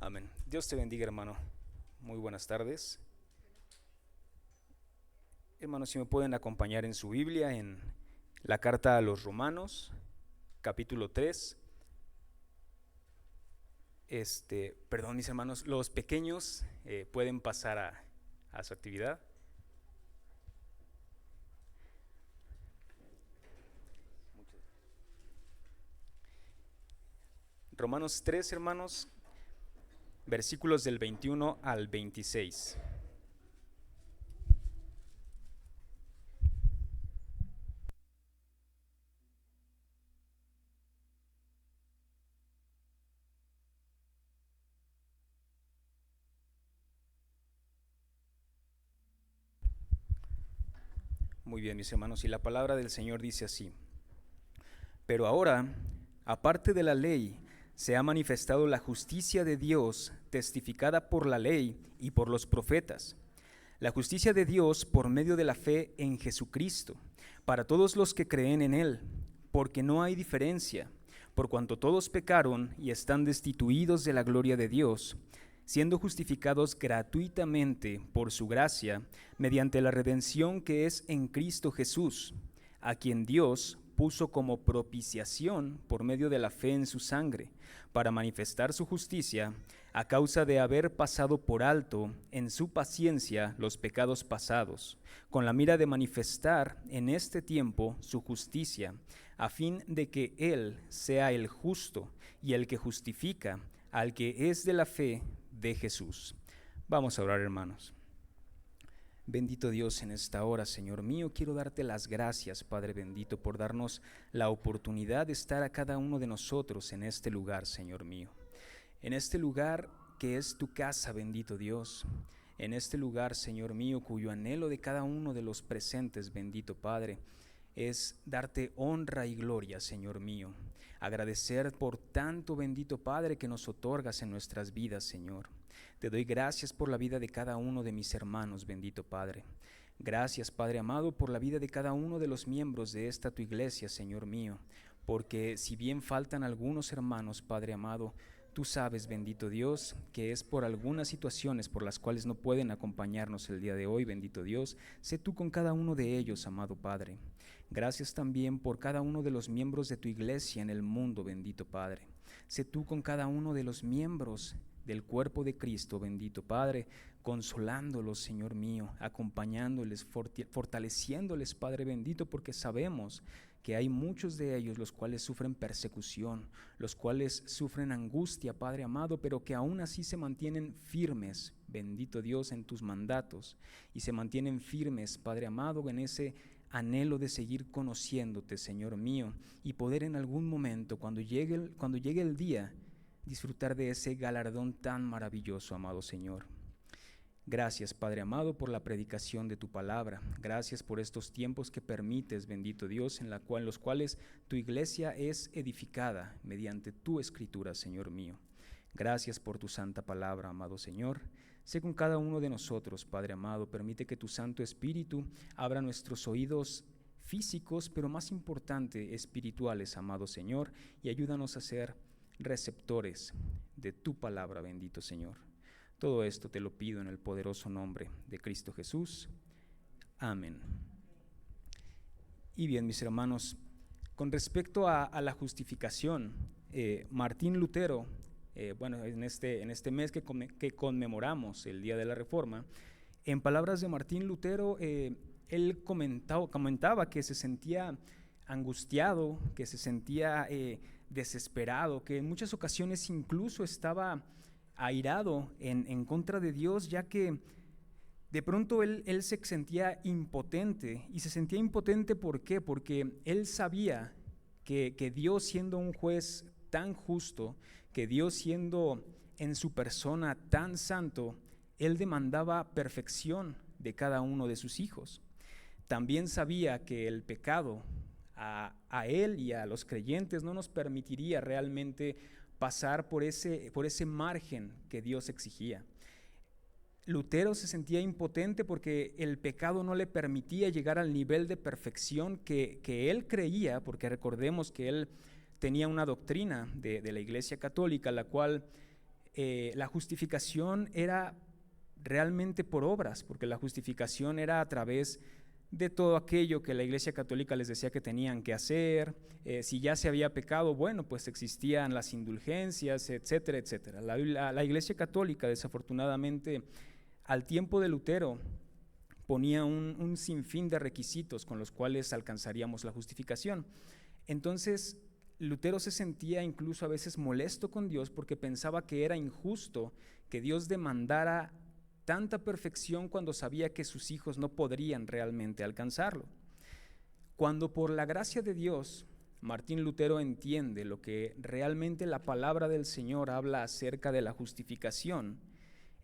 Amén. Dios te bendiga, hermano. Muy buenas tardes. Hermanos, si me pueden acompañar en su Biblia, en la carta a los Romanos, capítulo 3. Perdón, mis hermanos, los pequeños pueden pasar a su actividad. Romanos 3, hermanos, versículos del 21 al 26. Muy bien, mis hermanos, y la palabra del Señor dice así: Pero ahora, aparte de la ley, se ha manifestado la justicia de Dios, testificada por la ley y por los profetas. La justicia de Dios por medio de la fe en Jesucristo, para todos los que creen en Él, porque no hay diferencia, por cuanto todos pecaron y están destituidos de la gloria de Dios, siendo justificados gratuitamente por su gracia, mediante la redención que es en Cristo Jesús, a quien Dios puso como propiciación por medio de la fe en su sangre, para manifestar su justicia, a causa de haber pasado por alto en su paciencia los pecados pasados, con la mira de manifestar en este tiempo su justicia, a fin de que Él sea el justo y el que justifica al que es de la fe de Jesús. Vamos a orar, hermanos. Bendito Dios, en esta hora, Señor mío, quiero darte las gracias, Padre bendito, por darnos la oportunidad de estar a cada uno de nosotros en este lugar, Señor mío. En este lugar que es tu casa, bendito Dios. En este lugar, Señor mío, cuyo anhelo de cada uno de los presentes, bendito Padre, es darte honra y gloria, Señor mío. Agradecer por tanto, bendito Padre, que nos otorgas en nuestras vidas, Señor. Te doy gracias por la vida de cada uno de mis hermanos, bendito Padre. Gracias, Padre amado, por la vida de cada uno de los miembros de esta tu iglesia, Señor mío. Porque si bien faltan algunos hermanos, Padre amado, tú sabes, bendito Dios, que es por algunas situaciones por las cuales no pueden acompañarnos el día de hoy, bendito Dios. Sé tú con cada uno de ellos, amado Padre. Gracias también por cada uno de los miembros de tu iglesia en el mundo, bendito Padre. Sé tú con cada uno de los miembros del cuerpo de Cristo, bendito Padre, consolándolos, Señor mío, acompañándoles, fortaleciéndoles, Padre bendito, porque sabemos que hay muchos de ellos los cuales sufren persecución, los cuales sufren angustia, Padre amado, pero que aún así se mantienen firmes, bendito Dios, en tus mandatos, y se mantienen firmes, Padre amado, en ese anhelo de seguir conociéndote, Señor mío, y poder en algún momento, cuando llegue el día, disfrutar de ese galardón tan maravilloso, amado Señor. Gracias, Padre amado, por la predicación de tu palabra. Gracias por estos tiempos que permites, bendito Dios, en los cuales tu iglesia es edificada mediante tu escritura, Señor mío. Gracias por tu santa palabra, amado Señor. Sé con cada uno de nosotros, Padre amado. Permite que tu Santo Espíritu abra nuestros oídos físicos, pero más importante, espirituales, amado Señor, y ayúdanos a ser receptores de tu palabra, bendito Señor. Todo esto te lo pido en el poderoso nombre de Cristo Jesús. Amén. Y bien, mis hermanos, con respecto a la justificación, Martín Lutero, en este mes que conmemoramos el Día de la Reforma, en palabras de Martín Lutero, él comentaba que se sentía angustiado, que se sentía desesperado, que en muchas ocasiones incluso estaba airado en contra de Dios, ya que de pronto él se sentía impotente. Y se sentía impotente, ¿por qué? Porque él sabía que Dios, siendo un juez tan justo, que Dios, siendo en su persona tan santo, él demandaba perfección de cada uno de sus hijos. También sabía que el pecado a él y a los creyentes no nos permitiría realmente pasar por ese margen que Dios exigía. Lutero se sentía impotente porque el pecado no le permitía llegar al nivel de perfección que él creía, porque recordemos que él tenía una doctrina de la Iglesia Católica, la cual la justificación era realmente por obras, porque la justificación era a través de todo aquello que la Iglesia Católica les decía que tenían que hacer. Si ya se había pecado, bueno, pues existían las indulgencias, etcétera, etcétera. La Iglesia Católica, desafortunadamente, al tiempo de Lutero, ponía un sinfín de requisitos con los cuales alcanzaríamos la justificación. Entonces, Lutero se sentía incluso a veces molesto con Dios porque pensaba que era injusto que Dios demandara tanta perfección cuando sabía que sus hijos no podrían realmente alcanzarlo. Cuando por la gracia de Dios Martín Lutero entiende lo que realmente la palabra del Señor habla acerca de la justificación,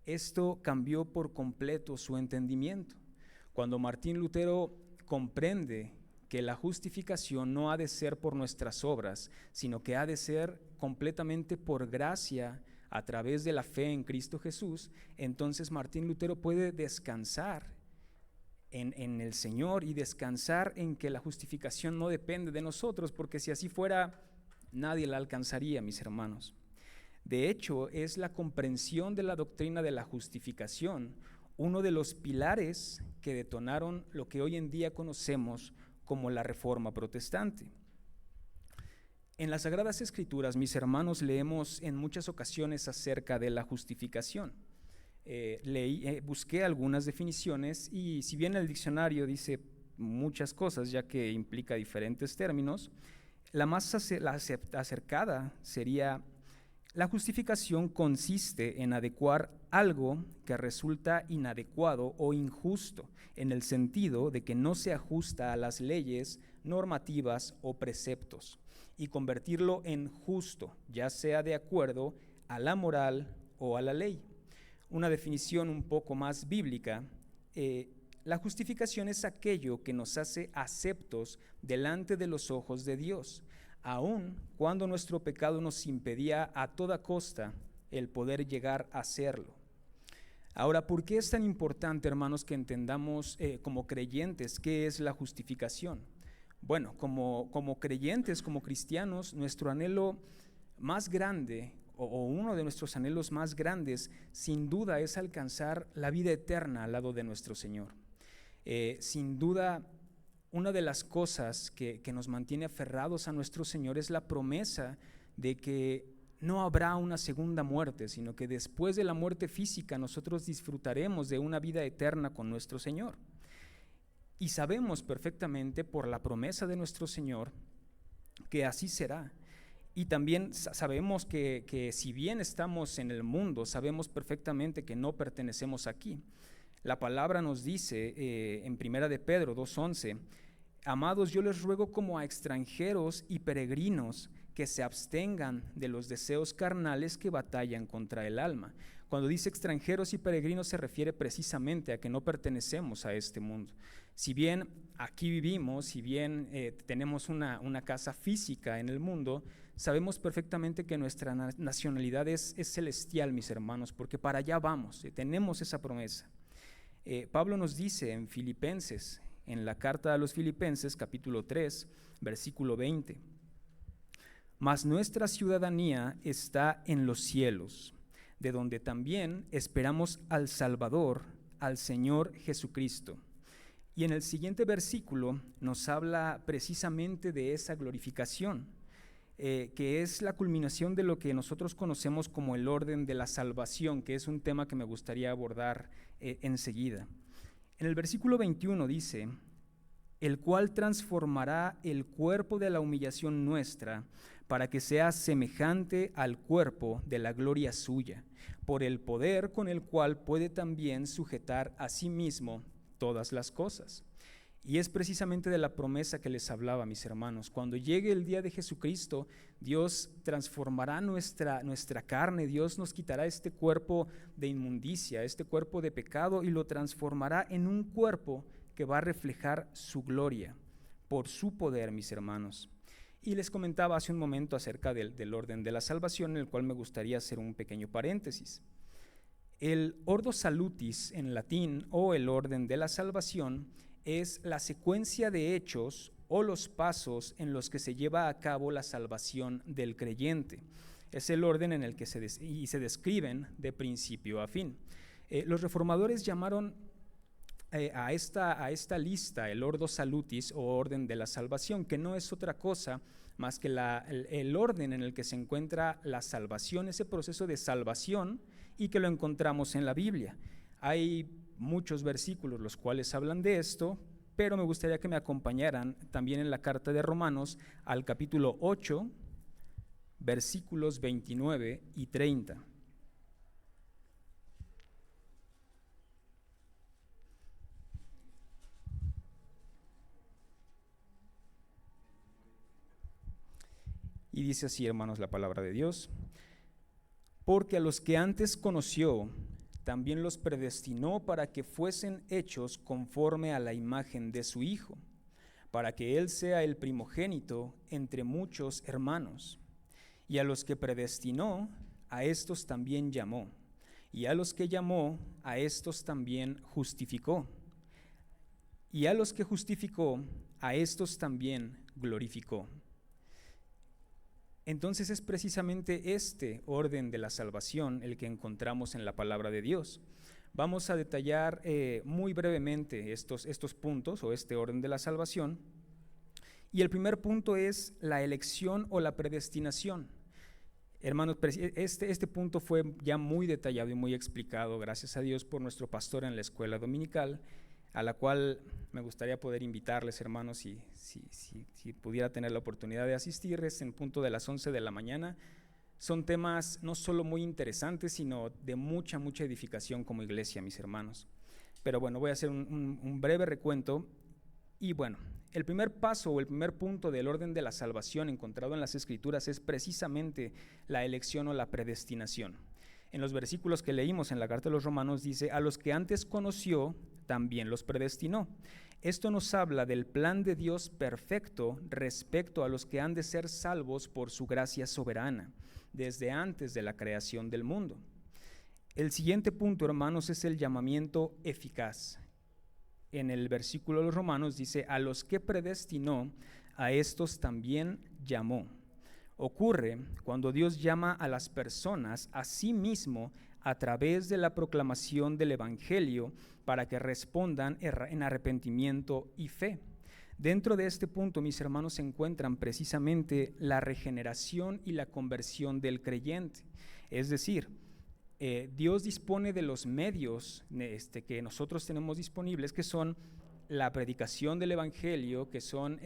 esto cambió por completo su entendimiento. Cuando Martín Lutero comprende que la justificación no ha de ser por nuestras obras, sino que ha de ser completamente por gracia a través de la fe en Cristo Jesús, entonces Martín Lutero puede descansar en el Señor y descansar en que la justificación no depende de nosotros, porque si así fuera, nadie la alcanzaría, mis hermanos. De hecho, es la comprensión de la doctrina de la justificación uno de los pilares que detonaron lo que hoy en día conocemos como la Reforma Protestante. En las Sagradas Escrituras, mis hermanos, leemos en muchas ocasiones acerca de la justificación. Busqué algunas definiciones y si bien el diccionario dice muchas cosas, ya que implica diferentes términos, la más acercada sería: la justificación consiste en adecuar algo que resulta inadecuado o injusto, en el sentido de que no se ajusta a las leyes, normativas o preceptos, y convertirlo en justo, ya sea de acuerdo a la moral o a la ley. Una definición un poco más bíblica: la justificación es aquello que nos hace aceptos delante de los ojos de Dios, aun cuando nuestro pecado nos impedía a toda costa el poder llegar a hacerlo. Ahora, ¿por qué es tan importante, hermanos, que entendamos como creyentes qué es la justificación? Bueno, como creyentes, como cristianos, nuestro anhelo más grande, o uno de nuestros anhelos más grandes, sin duda es alcanzar la vida eterna al lado de nuestro Señor. Sin duda, una de las cosas que nos mantiene aferrados a nuestro Señor es la promesa de que no habrá una segunda muerte, sino que después de la muerte física nosotros disfrutaremos de una vida eterna con nuestro Señor. Y sabemos perfectamente por la promesa de nuestro Señor que así será. Y también sabemos que si bien estamos en el mundo, sabemos perfectamente que no pertenecemos aquí. La palabra nos dice en 1 de Pedro 2:11: amados, yo les ruego como a extranjeros y peregrinos que se abstengan de los deseos carnales que batallan contra el alma. Cuando dice extranjeros y peregrinos se refiere precisamente a que no pertenecemos a este mundo. Si bien aquí vivimos, si bien tenemos una casa física en el mundo, sabemos perfectamente que nuestra nacionalidad es celestial, mis hermanos, porque para allá vamos, tenemos esa promesa. Pablo nos dice en Filipenses, en la carta a los Filipenses, capítulo 3, versículo 20: mas nuestra ciudadanía está en los cielos, de donde también esperamos al Salvador, al Señor Jesucristo. Y en el siguiente versículo nos habla precisamente de esa glorificación, que es la culminación de lo que nosotros conocemos como el orden de la salvación, que es un tema que me gustaría abordar enseguida. En el versículo 21 dice: el cual transformará el cuerpo de la humillación nuestra para que sea semejante al cuerpo de la gloria suya, por el poder con el cual puede también sujetar a sí mismo todas las cosas. Y es precisamente de la promesa que les hablaba, mis hermanos. Cuando llegue el día de Jesucristo, Dios transformará nuestra carne, Dios nos quitará este cuerpo de inmundicia, este cuerpo de pecado, y lo transformará en un cuerpo que va a reflejar su gloria por su poder, mis hermanos. Y les comentaba hace un momento acerca del orden de la salvación, en el cual me gustaría hacer un pequeño paréntesis. El ordo salutis en latín, o el orden de la salvación, es la secuencia de hechos o los pasos en los que se lleva a cabo la salvación del creyente. Es el orden en el que se describen de principio a fin. Los reformadores llamaron a esta lista el Ordo Salutis, o orden de la salvación, que no es otra cosa más que el orden en el que se encuentra la salvación, ese proceso de salvación, y que lo encontramos en la Biblia. Hay muchos versículos los cuales hablan de esto, pero me gustaría que me acompañaran también en la carta de Romanos al capítulo 8, versículos 29 y 30. Y dice así, hermanos, la palabra de Dios: porque a los que antes conoció, también los predestinó para que fuesen hechos conforme a la imagen de su Hijo, para que Él sea el primogénito entre muchos hermanos. Y a los que predestinó, a estos también llamó. Y a los que llamó, a estos también justificó. Y a los que justificó, a estos también glorificó. Entonces es precisamente este orden de la salvación el que encontramos en la palabra de Dios. Vamos a detallar muy brevemente estos puntos, o este orden de la salvación. Y el primer punto es la elección o la predestinación. Hermanos, este punto fue ya muy detallado y muy explicado, gracias a Dios, por nuestro pastor en la escuela dominical, a la cual me gustaría poder invitarles, hermanos, si pudiera tener la oportunidad de asistir. Es en punto de las 11 de la mañana. Son temas no solo muy interesantes, sino de mucha edificación como iglesia, mis hermanos. Pero bueno, voy a hacer un breve recuento. Y bueno, el primer paso o el primer punto del orden de la salvación encontrado en las Escrituras es precisamente la elección o la predestinación. En los versículos que leímos en la carta de los Romanos dice: a los que antes conoció, también los predestinó. Esto nos habla del plan de Dios perfecto respecto a los que han de ser salvos por su gracia soberana, desde antes de la creación del mundo. El siguiente punto, hermanos, es el llamamiento eficaz. En el versículo de los Romanos dice: a los que predestinó, a estos también llamó. Ocurre cuando Dios llama a las personas a sí mismo a través de la proclamación del Evangelio para que respondan en arrepentimiento y fe. Dentro de este punto, mis hermanos, se encuentran precisamente la regeneración y la conversión del creyente. Es decir, Dios dispone de los medios que nosotros tenemos disponibles, que son la predicación del Evangelio, que son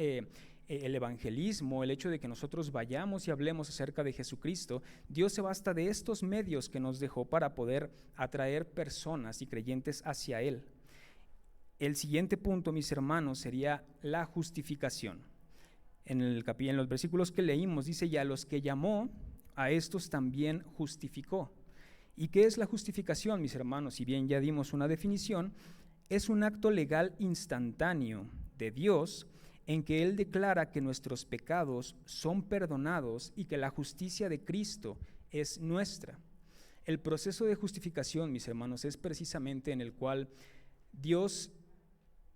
el evangelismo, el hecho de que nosotros vayamos y hablemos acerca de Jesucristo. Dios se basta de estos medios que nos dejó para poder atraer personas y creyentes hacia Él. El siguiente punto, mis hermanos, sería la justificación. En los versículos que leímos dice: y a los que llamó, a estos también justificó. ¿Y qué es la justificación, mis hermanos? Si bien ya dimos una definición, es un acto legal instantáneo de Dios en que Él declara que nuestros pecados son perdonados y que la justicia de Cristo es nuestra. El proceso de justificación, mis hermanos, es precisamente en el cual Dios,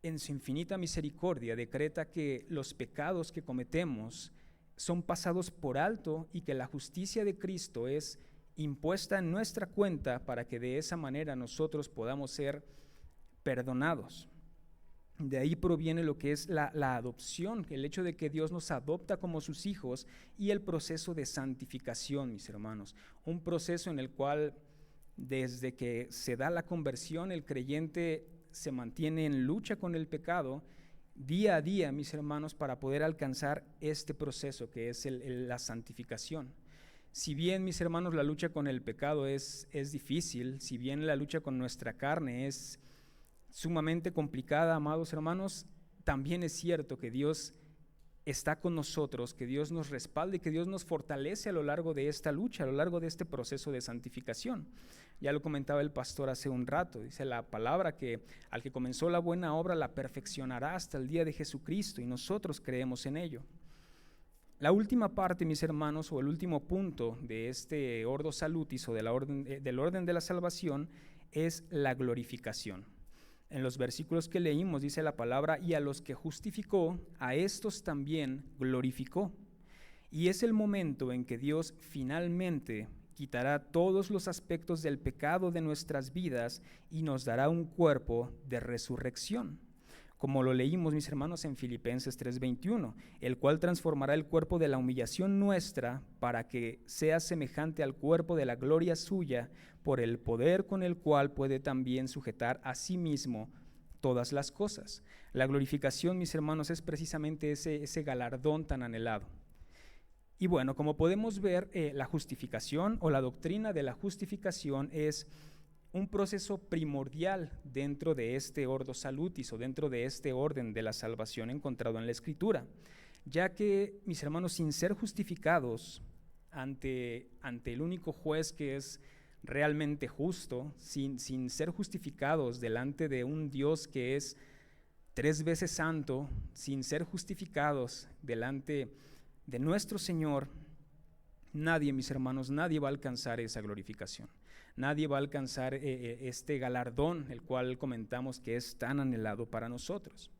en su infinita misericordia, decreta que los pecados que cometemos son pasados por alto y que la justicia de Cristo es impuesta en nuestra cuenta para que de esa manera nosotros podamos ser perdonados. De ahí proviene lo que es la adopción, el hecho de que Dios nos adopta como sus hijos, y el proceso de santificación, mis hermanos. Un proceso en el cual desde que se da la conversión, el creyente se mantiene en lucha con el pecado día a día, mis hermanos, para poder alcanzar este proceso que es la santificación. Si bien, mis hermanos, la lucha con el pecado es difícil, si bien la lucha con nuestra carne es sumamente complicada, amados hermanos, también es cierto que Dios está con nosotros, que Dios nos respalda y que Dios nos fortalece a lo largo de esta lucha, a lo largo de este proceso de santificación. Ya lo comentaba el pastor hace un rato, dice la palabra que al que comenzó la buena obra la perfeccionará hasta el día de Jesucristo, y nosotros creemos en ello. La última parte, mis hermanos, o el último punto de este Ordo Salutis, o del orden de la salvación, es la glorificación. En los versículos que leímos dice la palabra: y a los que justificó, a estos también glorificó. Y es el momento en que Dios finalmente quitará todos los aspectos del pecado de nuestras vidas y nos dará un cuerpo de resurrección, como lo leímos, mis hermanos, en Filipenses 3:21, el cual transformará el cuerpo de la humillación nuestra para que sea semejante al cuerpo de la gloria suya, por el poder con el cual puede también sujetar a sí mismo todas las cosas. La glorificación, mis hermanos, es precisamente ese galardón tan anhelado. Y bueno, como podemos ver, la justificación o la doctrina de la justificación es un proceso primordial dentro de este ordo salutis o dentro de este orden de la salvación encontrado en la Escritura, ya que, mis hermanos, sin ser justificados ante el único juez que es realmente justo, sin ser justificados delante de un Dios que es 3 veces santo, sin ser justificados delante de nuestro Señor, nadie, mis hermanos, nadie va a alcanzar esa glorificación. Nadie va a alcanzar este galardón, el cual comentamos que es tan anhelado para nosotros.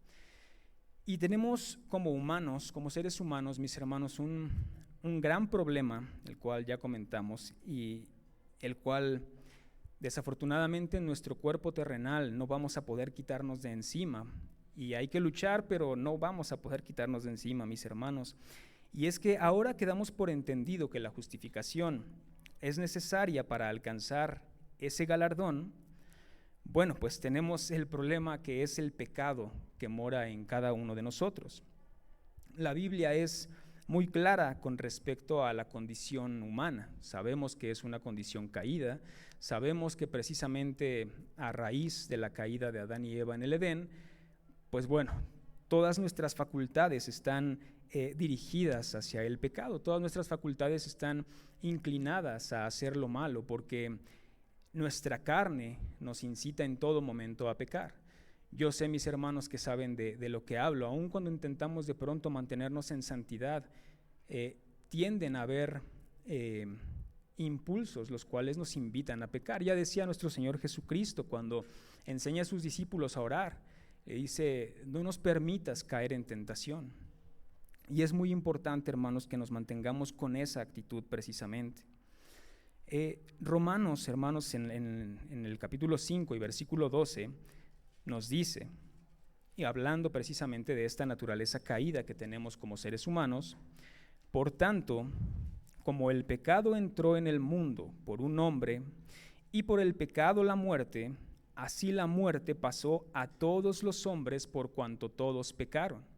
Y tenemos como humanos, como seres humanos, mis hermanos, un gran problema, el cual ya comentamos, y el cual desafortunadamente en nuestro cuerpo terrenal no vamos a poder quitarnos de encima. Y hay que luchar, pero no vamos a poder quitarnos de encima, mis hermanos. Y es que ahora quedamos por entendido que la justificación es necesaria para alcanzar ese galardón. Bueno, pues tenemos el problema que es el pecado que mora en cada uno de nosotros. La Biblia es muy clara con respecto a la condición humana. Sabemos que es una condición caída, sabemos que precisamente a raíz de la caída de Adán y Eva en el Edén, pues bueno, todas nuestras facultades están dirigidas hacia el pecado, todas nuestras facultades están inclinadas a hacer lo malo, porque nuestra carne nos incita en todo momento a pecar. Yo sé, mis hermanos, que saben de lo que hablo, aun cuando intentamos de pronto mantenernos en santidad, tienden a haber impulsos los cuales nos invitan a pecar. Ya decía nuestro Señor Jesucristo cuando enseña a sus discípulos a orar, le dice: no nos permitas caer en tentación. Y es muy importante, hermanos, que nos mantengamos con esa actitud precisamente. Romanos, hermanos, en el capítulo 5 y versículo 12, nos dice, y hablando precisamente de esta naturaleza caída que tenemos como seres humanos: por tanto, como el pecado entró en el mundo por un hombre, y por el pecado la muerte, así la muerte pasó a todos los hombres por cuanto todos pecaron.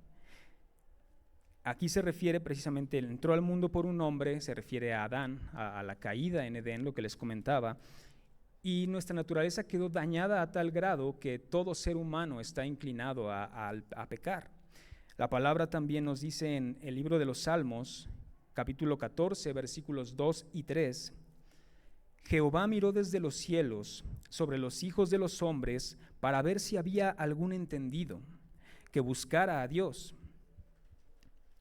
Aquí se refiere precisamente, entró al mundo por un hombre, se refiere a Adán, a la caída en Edén, lo que les comentaba, y nuestra naturaleza quedó dañada a tal grado que todo ser humano está inclinado a pecar. La palabra también nos dice en el libro de los Salmos, capítulo 14, versículos 2 y 3, Jehová miró desde los cielos sobre los hijos de los hombres para ver si había algún entendido que buscara a Dios.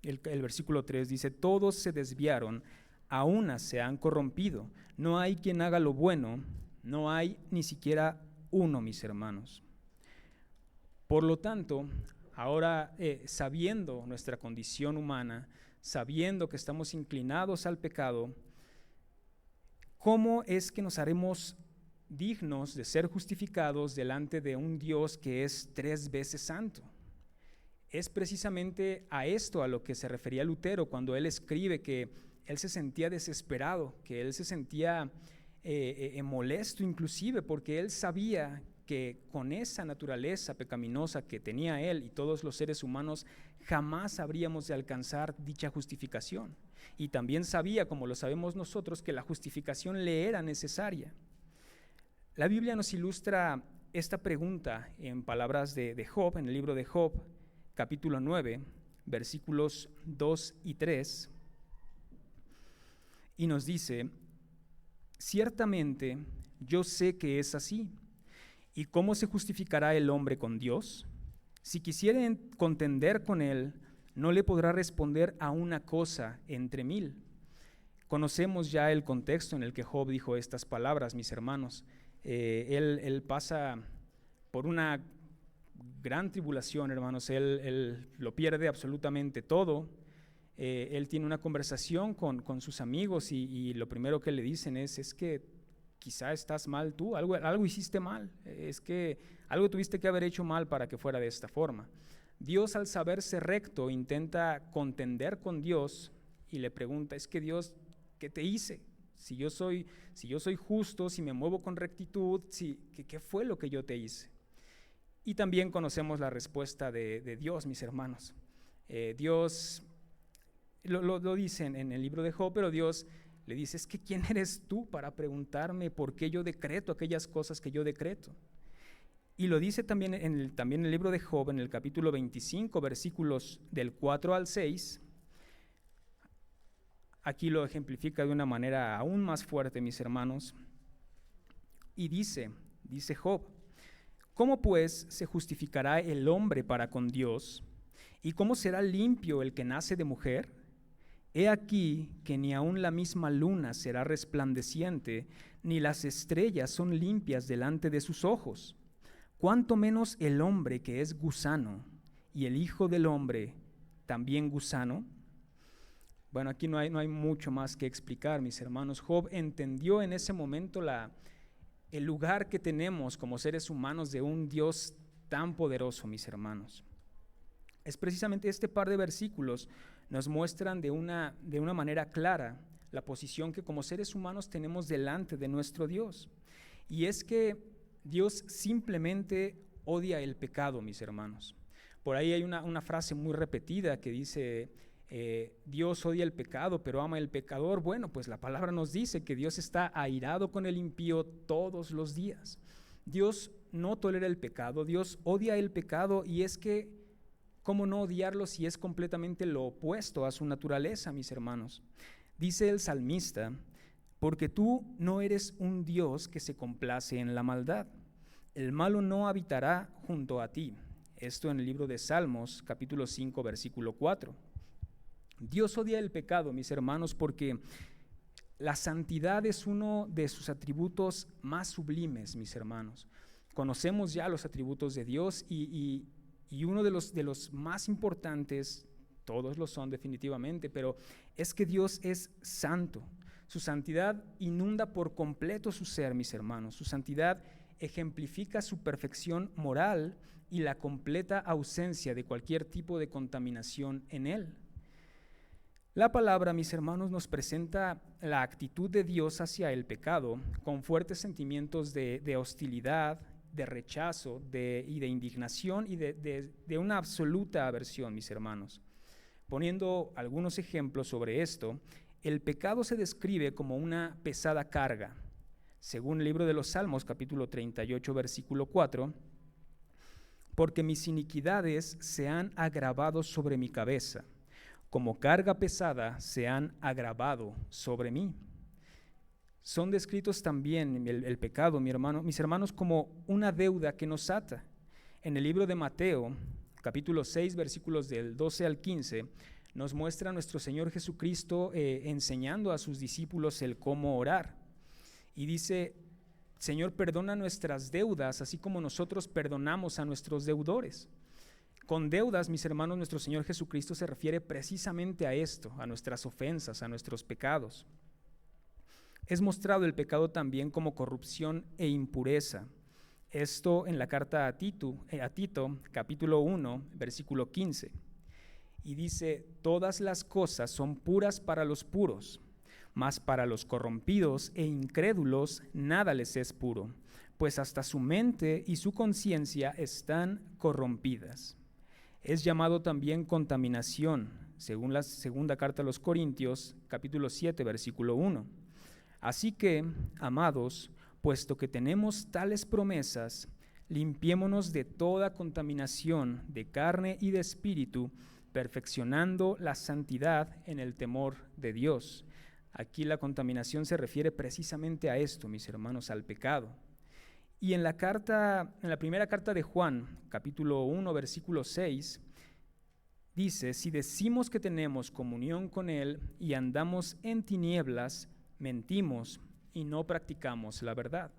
El versículo 3 dice: todos se desviaron, a una se han corrompido, no hay quien haga lo bueno, no hay ni siquiera uno, mis hermanos. Por lo tanto, ahora sabiendo nuestra condición humana, sabiendo que estamos inclinados al pecado, ¿cómo es que nos haremos dignos de ser justificados delante de un Dios que es 3 veces santo? Es precisamente a esto a lo que se refería Lutero cuando él escribe que él se sentía desesperado, que él se sentía molesto inclusive, porque él sabía que con esa naturaleza pecaminosa que tenía él y todos los seres humanos, jamás habríamos de alcanzar dicha justificación. Y también sabía, como lo sabemos nosotros, que la justificación le era necesaria. La Biblia nos ilustra esta pregunta en palabras de Job, en el libro de Job, capítulo 9, versículos 2 y 3, y nos dice: ciertamente yo sé que es así. ¿Y cómo se justificará el hombre con Dios? Si quisiere contender con él, no le podrá responder a una cosa entre 1000. Conocemos ya el contexto en el que Job dijo estas palabras, mis hermanos. Él pasa por una gran tribulación, hermanos. Él lo pierde absolutamente todo. él tiene una conversación con sus amigos y lo primero que le dicen es que quizá estás mal tú, algo hiciste mal, es que algo tuviste que haber hecho mal para que fuera de esta forma. Dios, al saberse recto, intenta contender con Dios y le pregunta, es que Dios, ¿qué te hice? Si yo soy justo, si me muevo con rectitud, ¿qué fue lo que yo te hice? Y también conocemos la respuesta de Dios, mis hermanos. Dios lo dice en el libro de Job, pero Dios le dice, es que ¿quién eres tú para preguntarme por qué yo decreto aquellas cosas que yo decreto? Y lo dice también en el libro de Job, en el capítulo 25, versículos del 4 al 6. Aquí lo ejemplifica de una manera aún más fuerte, mis hermanos. Y dice Job, ¿cómo pues se justificará el hombre para con Dios? ¿Y cómo será limpio el que nace de mujer? He aquí que ni aun la misma luna será resplandeciente, ni las estrellas son limpias delante de sus ojos. Cuánto menos el hombre que es gusano, y el hijo del hombre también gusano. Bueno, aquí no hay mucho más que explicar, mis hermanos. Job entendió en ese momento el lugar que tenemos como seres humanos de un Dios tan poderoso, mis hermanos. Es precisamente este par de versículos nos muestran de una manera clara la posición que como seres humanos tenemos delante de nuestro Dios. Y es que Dios simplemente odia el pecado, mis hermanos. Por ahí hay una frase muy repetida que dice, Dios odia el pecado, pero ama el pecador. Bueno, pues la palabra nos dice que Dios está airado con el impío todos los días. Dios no tolera el pecado, Dios odia el pecado, y es que, ¿cómo no odiarlo si es completamente lo opuesto a su naturaleza, mis hermanos? Dice el salmista, porque tú no eres un Dios que se complace en la maldad. El malo no habitará junto a ti. Esto en el libro de Salmos, capítulo 5, versículo 4. Dios odia el pecado, mis hermanos, porque la santidad es uno de sus atributos más sublimes, mis hermanos. Conocemos ya los atributos de Dios y uno de los más importantes, todos lo son definitivamente, pero es que Dios es santo. Su santidad inunda por completo su ser, mis hermanos. Su santidad ejemplifica su perfección moral y la completa ausencia de cualquier tipo de contaminación en él. La palabra, mis hermanos, nos presenta la actitud de Dios hacia el pecado con fuertes sentimientos de hostilidad, de rechazo y de indignación y de una absoluta aversión, mis hermanos. Poniendo algunos ejemplos sobre esto, el pecado se describe como una pesada carga. Según el libro de los Salmos, capítulo 38, versículo 4, porque mis iniquidades se han agravado sobre mi cabeza, como carga pesada se han agravado sobre mí. Son descritos también el pecado, mis hermanos, como una deuda que nos ata. En el libro de Mateo, capítulo 6, versículos del 12 al 15, nos muestra a nuestro Señor Jesucristo enseñando a sus discípulos el cómo orar. Y dice, Señor, perdona nuestras deudas, así como nosotros perdonamos a nuestros deudores. Con deudas, mis hermanos, nuestro Señor Jesucristo se refiere precisamente a esto, a nuestras ofensas, a nuestros pecados. Es mostrado el pecado también como corrupción e impureza. Esto en la carta a Tito, capítulo 1, versículo 15. Y dice, todas las cosas son puras para los puros, mas para los corrompidos e incrédulos nada les es puro, pues hasta su mente y su conciencia están corrompidas. Es llamado también contaminación, según la segunda carta a los Corintios, capítulo 7, versículo 1. Así que, amados, puesto que tenemos tales promesas, limpiémonos de toda contaminación de carne y de espíritu, perfeccionando la santidad en el temor de Dios. Aquí la contaminación se refiere precisamente a esto, mis hermanos, al pecado. Y en la primera carta de Juan, capítulo 1, versículo 6, dice, si decimos que tenemos comunión con Él y andamos en tinieblas, mentimos y no practicamos la verdad.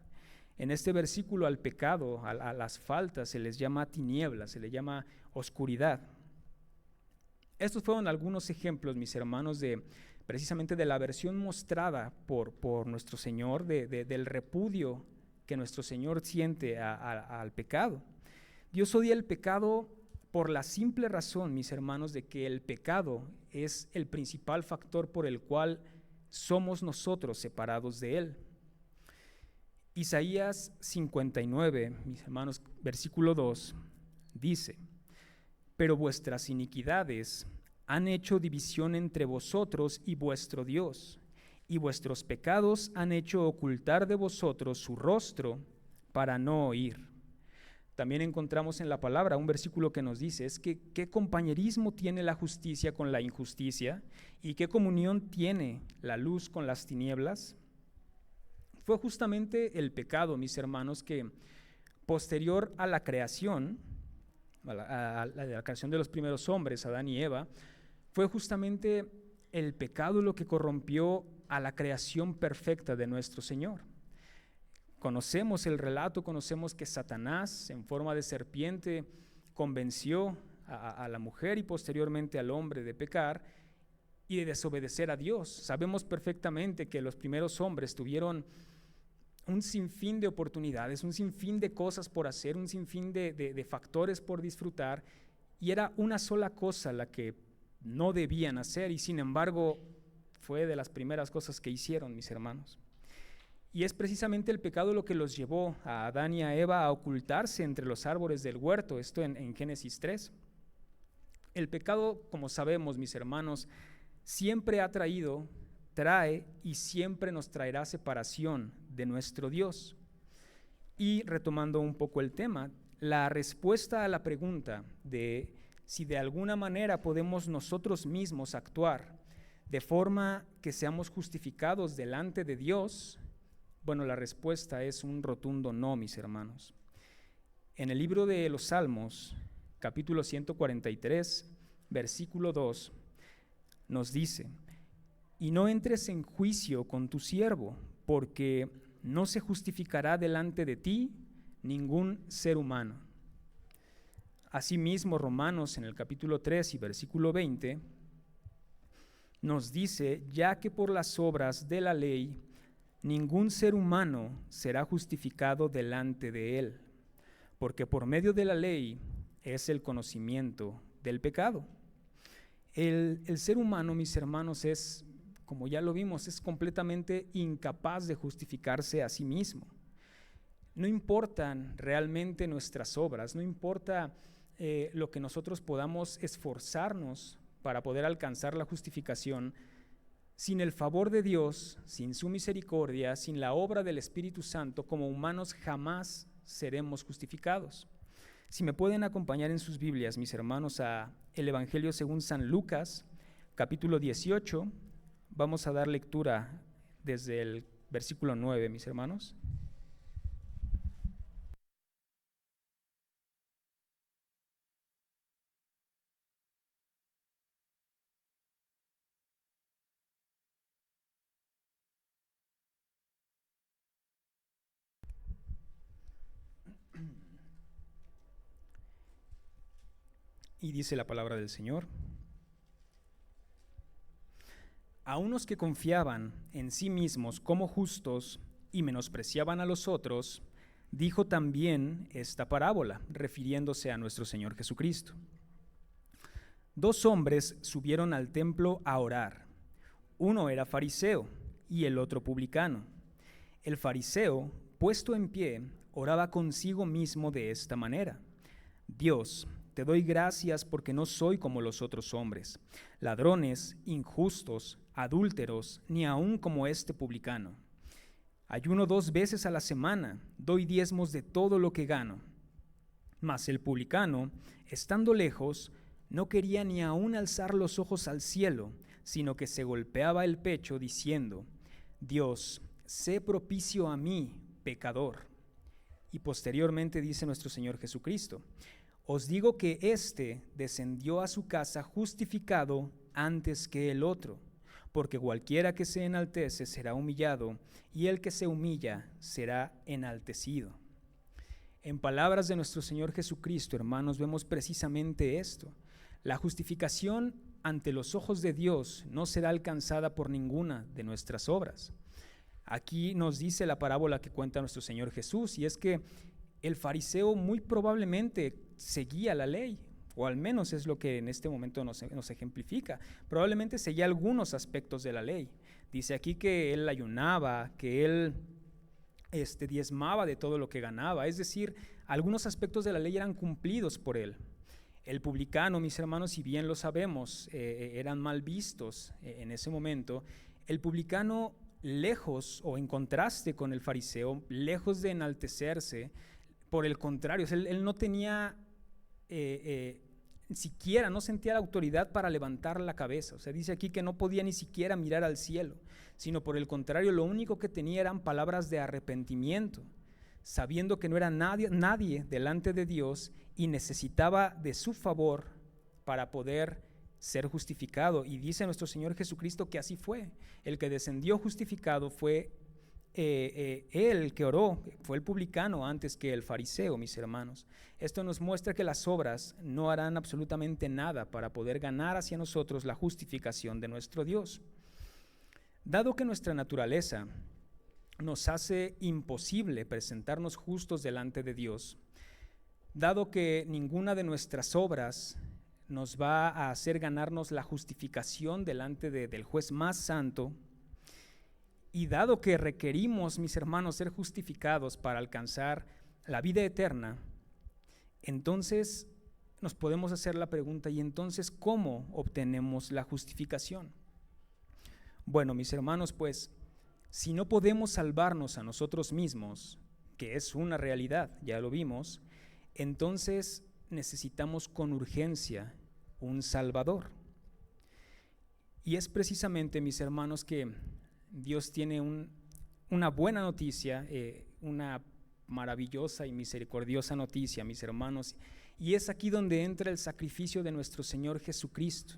En este versículo al pecado, a las faltas, se les llama tinieblas, se les llama oscuridad. Estos fueron algunos ejemplos, mis hermanos, de precisamente de la versión mostrada por nuestro Señor, del repudio que nuestro Señor siente al pecado. Dios odia el pecado por la simple razón, mis hermanos, de que el pecado es el principal factor por el cual somos nosotros separados de Él. Isaías 59, mis hermanos, versículo 2, dice: pero vuestras iniquidades han hecho división entre vosotros y vuestro Dios, y vuestros pecados han hecho ocultar de vosotros su rostro para no oír. También encontramos en la palabra un versículo que nos dice, es que qué compañerismo tiene la justicia con la injusticia y qué comunión tiene la luz con las tinieblas. Fue justamente el pecado, mis hermanos, que posterior a la creación, a la creación de los primeros hombres, Adán y Eva, fue justamente el pecado lo que corrompió a la creación perfecta de nuestro Señor. Conocemos el relato, conocemos que Satanás, en forma de serpiente, convenció a la mujer y posteriormente al hombre de pecar y de desobedecer a Dios. Sabemos perfectamente que los primeros hombres tuvieron un sinfín de oportunidades, un sinfín de cosas por hacer, un sinfín de factores por disfrutar, y era una sola cosa la que no debían hacer, y sin embargo fue de las primeras cosas que hicieron, mis hermanos. Y es precisamente el pecado lo que los llevó a Adán y a Eva a ocultarse entre los árboles del huerto, esto en Génesis 3. El pecado, como sabemos, mis hermanos, siempre trae y siempre nos traerá separación de nuestro Dios. Y retomando un poco el tema, la respuesta a la pregunta de si de alguna manera podemos nosotros mismos actuar de forma que seamos justificados delante de Dios, bueno, la respuesta es un rotundo no, mis hermanos. En el libro de los Salmos, capítulo 143, versículo 2, nos dice: y no entres en juicio con tu siervo, porque no se justificará delante de ti ningún ser humano. Asimismo, Romanos en el capítulo 3 y versículo 20 nos dice: ya que por las obras de la ley ningún ser humano será justificado delante de él, porque por medio de la ley es el conocimiento del pecado. El ser humano, mis hermanos, es, como ya lo vimos, es completamente incapaz de justificarse a sí mismo. No importan realmente nuestras obras, no importa lo que nosotros podamos esforzarnos para poder alcanzar la justificación. Sin el favor de Dios, sin su misericordia, sin la obra del Espíritu Santo, como humanos jamás seremos justificados. Si me pueden acompañar en sus Biblias, mis hermanos, a el Evangelio según San Lucas, capítulo 18, vamos a dar lectura desde el versículo 9, mis hermanos. Y dice la palabra del Señor: a unos que confiaban en sí mismos como justos y menospreciaban a los otros, dijo también esta parábola, refiriéndose a nuestro Señor Jesucristo. 2 hombres subieron al templo a orar. Uno era fariseo y el otro publicano. El fariseo, puesto en pie, oraba consigo mismo de esta manera: Dios, te doy gracias porque no soy como los otros hombres, ladrones, injustos, adúlteros, ni aun como este publicano. Ayuno 2 veces a la semana, doy diezmos de todo lo que gano. Mas el publicano, estando lejos, no quería ni aun alzar los ojos al cielo, sino que se golpeaba el pecho diciendo: Dios, sé propicio a mí, pecador. Y posteriormente dice nuestro Señor Jesucristo: os digo que éste descendió a su casa justificado antes que el otro, porque cualquiera que se enaltece será humillado, y el que se humilla será enaltecido. En palabras de nuestro Señor Jesucristo, hermanos, vemos precisamente esto. La justificación ante los ojos de Dios no será alcanzada por ninguna de nuestras obras. Aquí nos dice la parábola que cuenta nuestro Señor Jesús, y es que el fariseo muy probablemente seguía la ley, o al menos es lo que en este momento nos ejemplifica. Probablemente seguía algunos aspectos de la ley. Dice aquí que él ayunaba, que él diezmaba de todo lo que ganaba, es decir, algunos aspectos de la ley eran cumplidos por él. El publicano, mis hermanos, si bien lo sabemos, eran mal vistos en ese momento. El publicano, lejos o en contraste con el fariseo, lejos de enaltecerse, por el contrario, él no tenía siquiera, no sentía la autoridad para levantar la cabeza. O sea, dice aquí que no podía ni siquiera mirar al cielo, sino por el contrario, lo único que tenía eran palabras de arrepentimiento, sabiendo que no era nadie delante de Dios y necesitaba de su favor para poder ser justificado. Y dice nuestro Señor Jesucristo que así fue. El que descendió justificado fue él que oró, fue el publicano antes que el fariseo, mis hermanos. Esto nos muestra que las obras no harán absolutamente nada para poder ganar hacia nosotros la justificación de nuestro Dios. Dado que nuestra naturaleza nos hace imposible presentarnos justos delante de Dios, dado que ninguna de nuestras obras nos va a hacer ganarnos la justificación delante del juez más santo, y dado que requerimos, mis hermanos, ser justificados para alcanzar la vida eterna, entonces nos podemos hacer la pregunta, ¿y entonces cómo obtenemos la justificación? Bueno, mis hermanos, pues, si no podemos salvarnos a nosotros mismos, que es una realidad, ya lo vimos, entonces necesitamos con urgencia un Salvador. Y es precisamente, mis hermanos, que Dios tiene una buena noticia, una maravillosa y misericordiosa noticia, mis hermanos, y es aquí donde entra el sacrificio de nuestro Señor Jesucristo.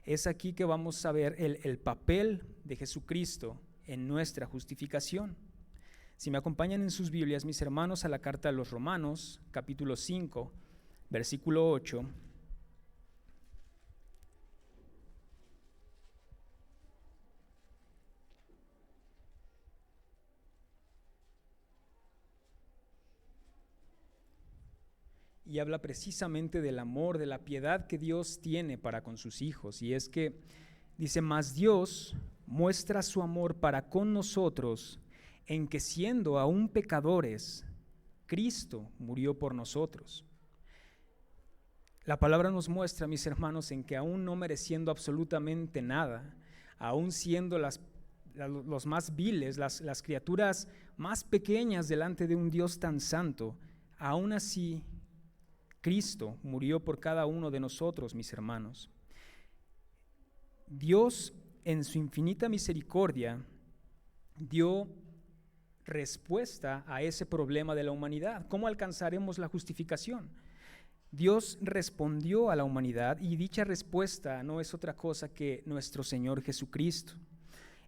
Es aquí que vamos a ver el papel de Jesucristo en nuestra justificación. Si me acompañan en sus Biblias, mis hermanos, a la carta a los Romanos, capítulo 5, versículo 8. Y habla precisamente del amor, de la piedad que Dios tiene para con sus hijos. Y es que dice, mas Dios muestra su amor para con nosotros en que siendo aún pecadores, Cristo murió por nosotros. La palabra nos muestra, mis hermanos, en que aún no mereciendo absolutamente nada, aún siendo los más viles, las criaturas más pequeñas delante de un Dios tan santo, aún así Cristo murió por cada uno de nosotros, mis hermanos. Dios, en su infinita misericordia, dio respuesta a ese problema de la humanidad. ¿Cómo alcanzaremos la justificación? Dios respondió a la humanidad, y dicha respuesta no es otra cosa que nuestro Señor Jesucristo,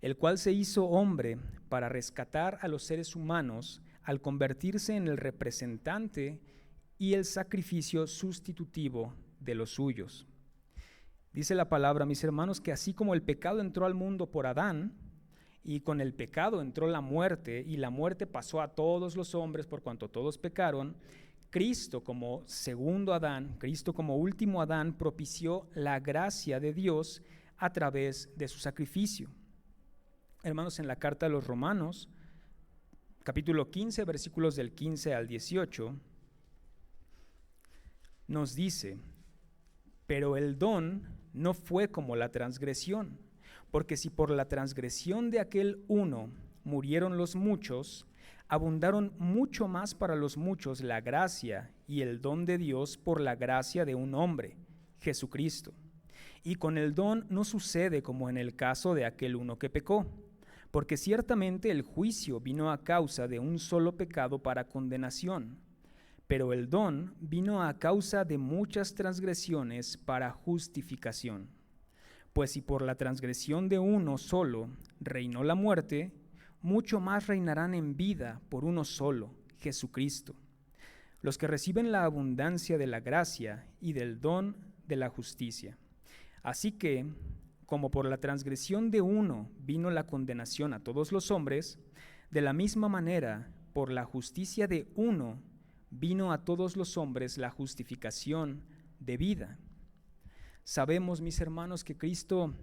el cual se hizo hombre para rescatar a los seres humanos al convertirse en el representante y el sacrificio sustitutivo de los suyos. Dice la palabra, mis hermanos, que así como el pecado entró al mundo por Adán, y con el pecado entró la muerte, y la muerte pasó a todos los hombres por cuanto todos pecaron, Cristo como segundo Adán, Cristo como último Adán, propició la gracia de Dios a través de su sacrificio. Hermanos, en la carta a los Romanos, capítulo 15, versículos del 15 al 18, nos dice, pero el don no fue como la transgresión, porque si por la transgresión de aquel uno murieron los muchos, abundaron mucho más para los muchos la gracia y el don de Dios por la gracia de un hombre, Jesucristo. Y con el don no sucede como en el caso de aquel uno que pecó, porque ciertamente el juicio vino a causa de un solo pecado para condenación, pero el don vino a causa de muchas transgresiones para justificación. Pues si por la transgresión de uno solo reinó la muerte, mucho más reinarán en vida por uno solo, Jesucristo, los que reciben la abundancia de la gracia y del don de la justicia. Así que, como por la transgresión de uno vino la condenación a todos los hombres, de la misma manera, por la justicia de uno, vino a todos los hombres la justificación de vida. Sabemos, mis hermanos, que Cristo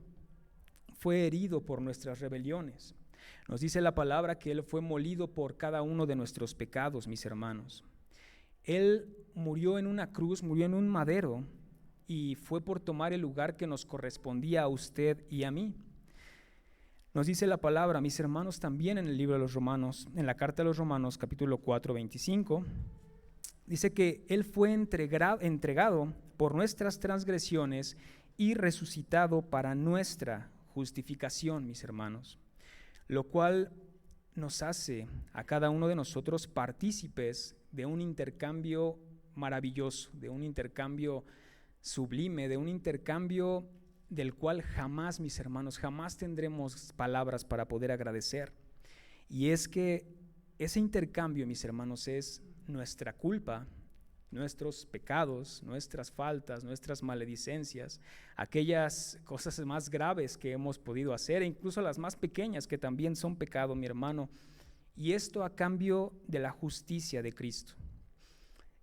fue herido por nuestras rebeliones. Nos dice la palabra que Él fue molido por cada uno de nuestros pecados, mis hermanos. Él murió en una cruz, murió en un madero, y fue por tomar el lugar que nos correspondía a usted y a mí. Nos dice la palabra, mis hermanos, también en el libro de los Romanos, en la carta de los Romanos, capítulo 4, 25, dice que Él fue entregado por nuestras transgresiones y resucitado para nuestra justificación, mis hermanos, lo cual nos hace a cada uno de nosotros partícipes de un intercambio maravilloso, de un intercambio sublime, de un intercambio del cual jamás, mis hermanos, jamás tendremos palabras para poder agradecer. Y es que ese intercambio, mis hermanos, es nuestra culpa, nuestros pecados, nuestras faltas, nuestras maledicencias, aquellas cosas más graves que hemos podido hacer, e incluso las más pequeñas que también son pecado, mi hermano. Y esto a cambio de la justicia de Cristo.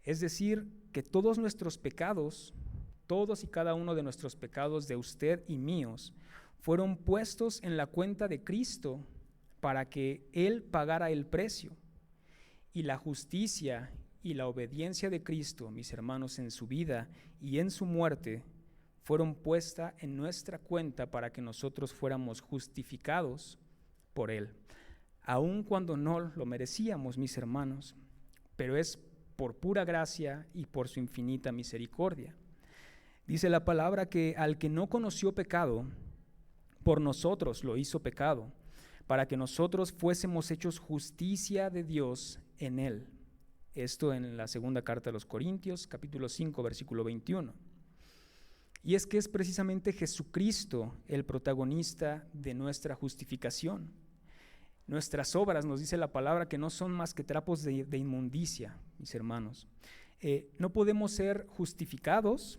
Es decir, que todos nuestros pecados, todos y cada uno de nuestros pecados de usted y míos, fueron puestos en la cuenta de Cristo para que Él pagara el precio. Y la justicia y la obediencia de Cristo, mis hermanos, en su vida y en su muerte, fueron puestas en nuestra cuenta para que nosotros fuéramos justificados por Él. Aun cuando no lo merecíamos, mis hermanos, pero es por pura gracia y por su infinita misericordia. Dice la palabra que al que no conoció pecado, por nosotros lo hizo pecado, para que nosotros fuésemos hechos justicia de Dios en Él. Esto en la segunda carta de los Corintios, capítulo 5, versículo 21. Y es que es precisamente Jesucristo el protagonista de nuestra justificación. Nuestras obras, nos dice la palabra, que no son más que trapos de inmundicia, mis hermanos. No podemos ser justificados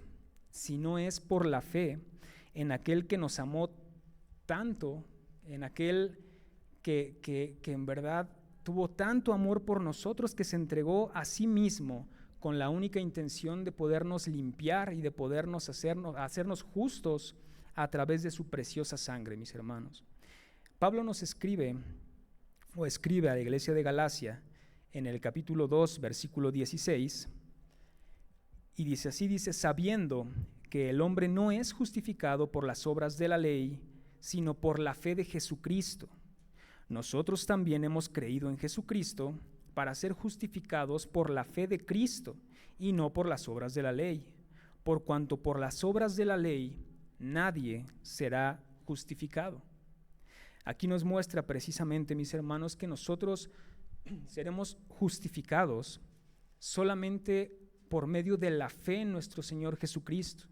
si no es por la fe en aquel que nos amó tanto, en aquel que en verdad tuvo tanto amor por nosotros, que se entregó a sí mismo con la única intención de podernos limpiar y de podernos hacernos justos a través de su preciosa sangre, mis hermanos. Pablo nos escribe a la iglesia de Galacia en el capítulo 2, versículo 16, y dice así, sabiendo que el hombre no es justificado por las obras de la ley, sino por la fe de Jesucristo. Nosotros también hemos creído en Jesucristo para ser justificados por la fe de Cristo y no por las obras de la ley, por cuanto por las obras de la ley nadie será justificado. Aquí nos muestra precisamente, mis hermanos, que nosotros seremos justificados solamente por medio de la fe en nuestro Señor Jesucristo.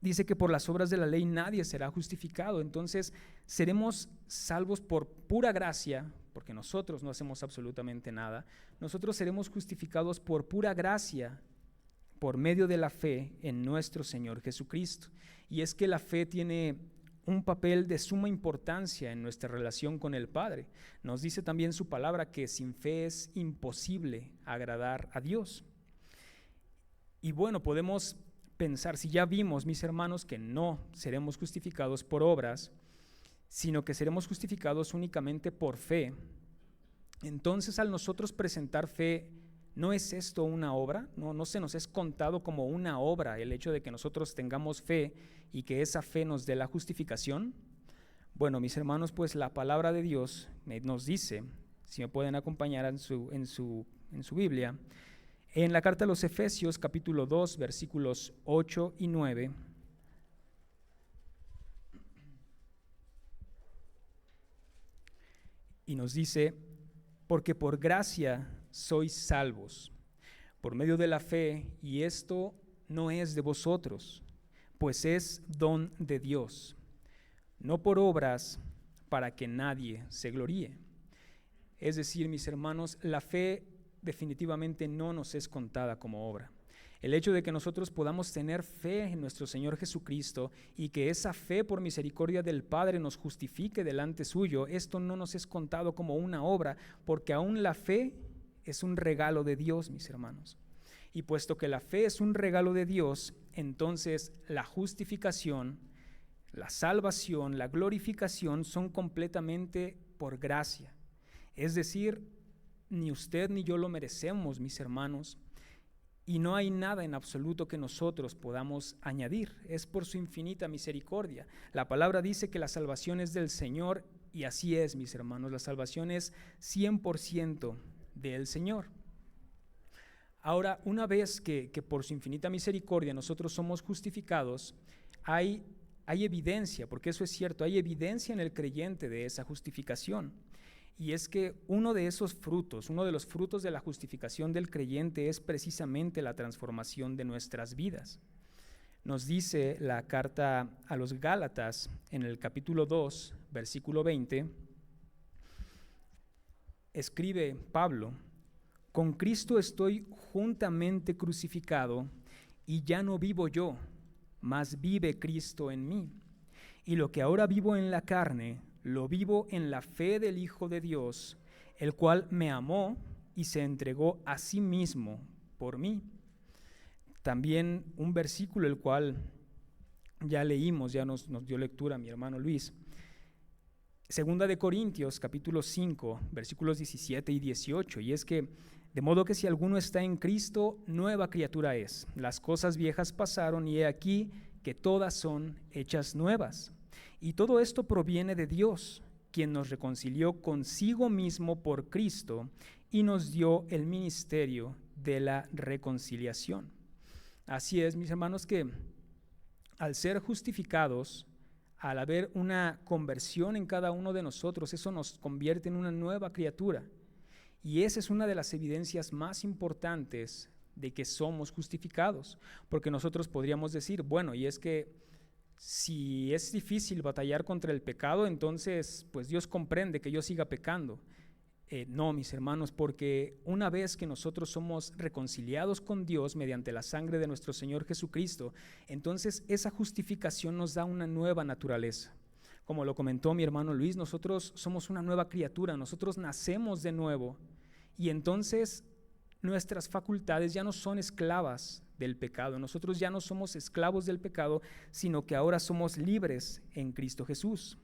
Dice que por las obras de la ley nadie será justificado. Entonces seremos salvos por pura gracia, porque nosotros no hacemos absolutamente nada. Nosotros seremos justificados por pura gracia, por medio de la fe en nuestro Señor Jesucristo. Y es que la fe tiene un papel de suma importancia en nuestra relación con el Padre. Nos dice también su palabra que sin fe es imposible agradar a Dios. Y bueno, podemos pensar, si ya vimos, mis hermanos, que no seremos justificados por obras, sino que seremos justificados únicamente por fe, entonces al nosotros presentar fe, ¿no es esto una obra? No se nos es contado como una obra el hecho de que nosotros tengamos fe y que esa fe nos dé la justificación. Bueno, mis hermanos, pues la palabra de Dios nos dice, si me pueden acompañar en su Biblia, en la carta a los Efesios, capítulo 2, versículos 8 y 9, y nos dice, porque por gracia sois salvos, por medio de la fe, y esto no es de vosotros, pues es don de Dios, no por obras, para que nadie se gloríe. Es decir, mis hermanos, la fe definitivamente no nos es contada como obra. El hecho de que nosotros podamos tener fe en nuestro Señor Jesucristo y que esa fe por misericordia del Padre nos justifique delante suyo, esto no nos es contado como una obra, porque aún la fe es un regalo de Dios, mis hermanos. Y puesto que la fe es un regalo de Dios, entonces la justificación, la salvación, la glorificación son completamente por gracia. Es decir, ni usted ni yo lo merecemos, mis hermanos, y no hay nada en absoluto que nosotros podamos añadir. Es por su infinita misericordia. La palabra dice que la salvación es del Señor, y así es, mis hermanos. La salvación es 100% del Señor. Ahora, una vez que por su infinita misericordia nosotros somos justificados, hay evidencia, porque eso es cierto, hay evidencia en el creyente de esa justificación. Y es que uno de los frutos de la justificación del creyente es precisamente la transformación de nuestras vidas. Nos dice la carta a los Gálatas en el capítulo 2, versículo 20, escribe Pablo: con Cristo estoy juntamente crucificado, y ya no vivo yo, mas vive Cristo en mí. Y lo que ahora vivo en la carne, lo vivo en la fe del Hijo de Dios, el cual me amó y se entregó a sí mismo por mí. También un versículo el cual ya leímos, ya nos dio lectura mi hermano Luis. Segunda de Corintios, capítulo 5, versículos 17 y 18, y es que de modo que si alguno está en Cristo, nueva criatura es. Las cosas viejas pasaron y he aquí que todas son hechas nuevas. Y todo esto proviene de Dios, quien nos reconcilió consigo mismo por Cristo y nos dio el ministerio de la reconciliación. Así es, mis hermanos, que al ser justificados, al haber una conversión en cada uno de nosotros, eso nos convierte en una nueva criatura. Y esa es una de las evidencias más importantes de que somos justificados, porque nosotros podríamos decir, bueno, y es que si es difícil batallar contra el pecado, entonces pues Dios comprende que yo siga pecando. No, mis hermanos, porque una vez que nosotros somos reconciliados con Dios mediante la sangre de nuestro Señor Jesucristo, entonces esa justificación nos da una nueva naturaleza. Como lo comentó mi hermano Luis, nosotros somos una nueva criatura, nosotros nacemos de nuevo y entonces nuestras facultades ya no son esclavas del pecado, nosotros ya no somos esclavos del pecado, sino que ahora somos libres en Cristo Jesús.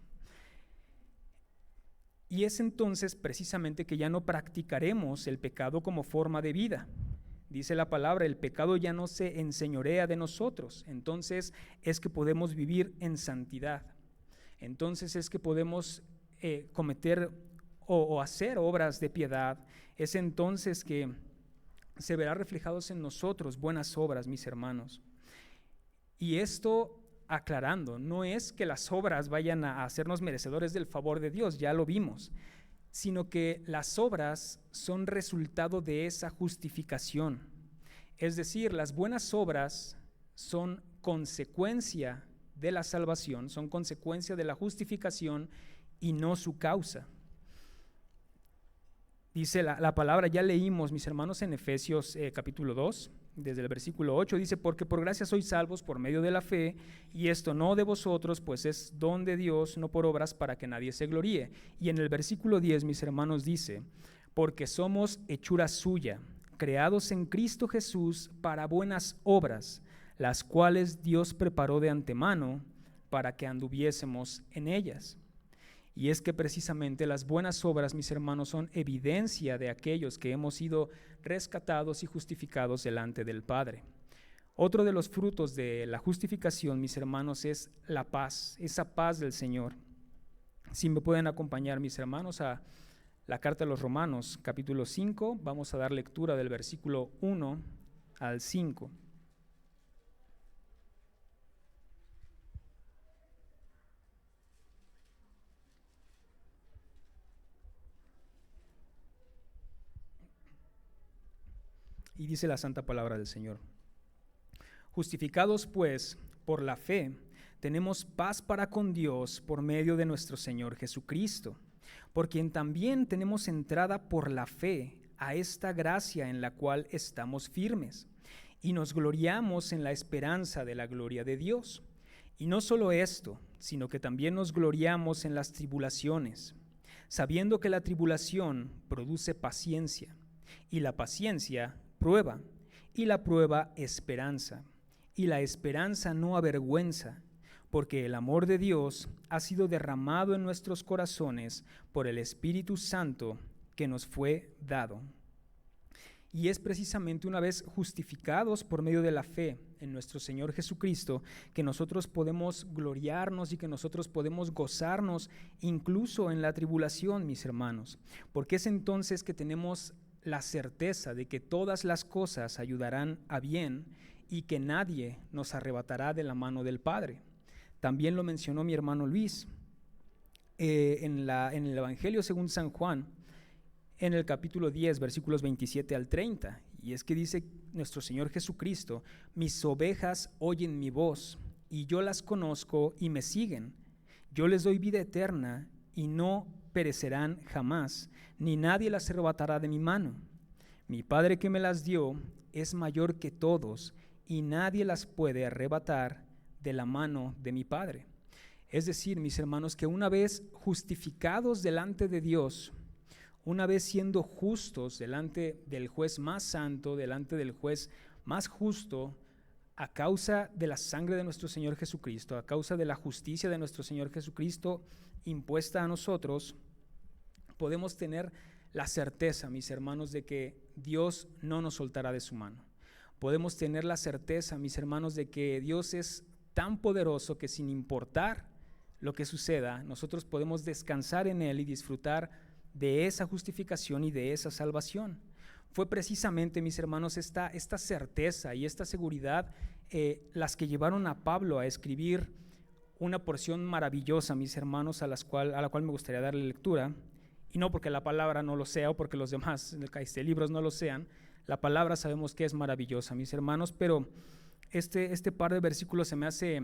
Y es entonces precisamente que ya no practicaremos el pecado como forma de vida. Dice la palabra, el pecado ya no se enseñorea de nosotros, entonces es que podemos vivir en santidad. Entonces es que podemos cometer o hacer obras de piedad. Es entonces que se verá reflejados en nosotros buenas obras, mis hermanos. Y esto, aclarando, no es que las obras vayan a hacernos merecedores del favor de Dios, ya lo vimos, sino que las obras son resultado de esa justificación. Es decir, las buenas obras son consecuencia de la salvación, son consecuencia de la justificación y no su causa. Dice la palabra, ya leímos, mis hermanos, en Efesios capítulo 2, desde el versículo 8, dice, porque por gracia sois salvos por medio de la fe, y esto no de vosotros, pues es don de Dios, no por obras para que nadie se gloríe. Y en el versículo 10, mis hermanos, dice, porque somos hechura suya, creados en Cristo Jesús para buenas obras, las cuales Dios preparó de antemano para que anduviésemos en ellas. Y es que precisamente las buenas obras, mis hermanos, son evidencia de aquellos que hemos sido rescatados y justificados delante del Padre. Otro de los frutos de la justificación, mis hermanos, es la paz, esa paz del Señor. Si me pueden acompañar, mis hermanos, a la carta a los Romanos, capítulo 5, vamos a dar lectura del versículo 1 al 5. Y dice la santa palabra del Señor. Justificados pues por la fe, tenemos paz para con Dios por medio de nuestro Señor Jesucristo, por quien también tenemos entrada por la fe a esta gracia en la cual estamos firmes, y nos gloriamos en la esperanza de la gloria de Dios. Y no solo esto, sino que también nos gloriamos en las tribulaciones, sabiendo que la tribulación produce paciencia, y la paciencia prueba, y la prueba esperanza, y la esperanza no avergüenza, porque el amor de Dios ha sido derramado en nuestros corazones por el Espíritu Santo que nos fue dado. Y es precisamente una vez justificados por medio de la fe en nuestro Señor Jesucristo que nosotros podemos gloriarnos y que nosotros podemos gozarnos incluso en la tribulación, mis hermanos. Porque es entonces que tenemos la certeza de que todas las cosas ayudarán a bien y que nadie nos arrebatará de la mano del Padre. También lo mencionó mi hermano Luis en el Evangelio según San Juan, en el capítulo 10, versículos 27 al 30, y es que dice nuestro Señor Jesucristo: mis ovejas oyen mi voz, y yo las conozco y me siguen. Yo les doy vida eterna, y no perecerán jamás, ni nadie las arrebatará de mi mano. Mi Padre que me las dio es mayor que todos, y nadie las puede arrebatar de la mano de mi Padre. Es decir, mis hermanos, que una vez justificados delante de Dios, una vez siendo justos delante del juez más santo, delante del juez más justo, a causa de la sangre de nuestro Señor Jesucristo, a causa de la justicia de nuestro Señor Jesucristo impuesta a nosotros, podemos tener la certeza, mis hermanos, de que Dios no nos soltará de su mano. Podemos tener la certeza, mis hermanos, de que Dios es tan poderoso que sin importar lo que suceda, nosotros podemos descansar en Él y disfrutar de esa justificación y de esa salvación. Fue precisamente, mis hermanos, esta certeza y esta seguridad las que llevaron a Pablo a escribir una porción maravillosa, mis hermanos, a la cual me gustaría darle lectura, y no porque la palabra no lo sea o porque los demás libros no lo sean. La palabra sabemos que es maravillosa, mis hermanos, pero este par de versículos se me hace,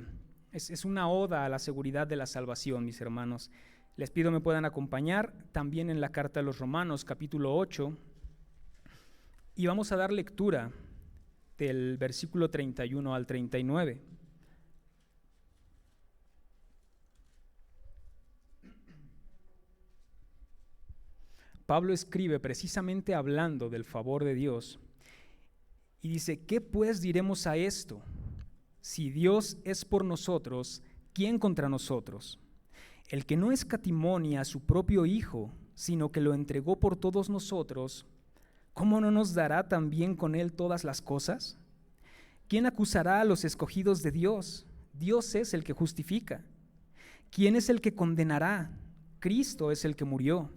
es una oda a la seguridad de la salvación, mis hermanos. Les pido me puedan acompañar también en la carta a los Romanos, capítulo 8, y vamos a dar lectura del versículo 31 al 39. Pablo escribe precisamente hablando del favor de Dios y dice: ¿qué pues diremos a esto? Si Dios es por nosotros, ¿quién contra nosotros? El que no escatimó ni a su propio Hijo, sino que lo entregó por todos nosotros, ¿cómo no nos dará también con Él todas las cosas? ¿Quién acusará a los escogidos de Dios? Dios es el que justifica. ¿Quién es el que condenará? Cristo es el que murió,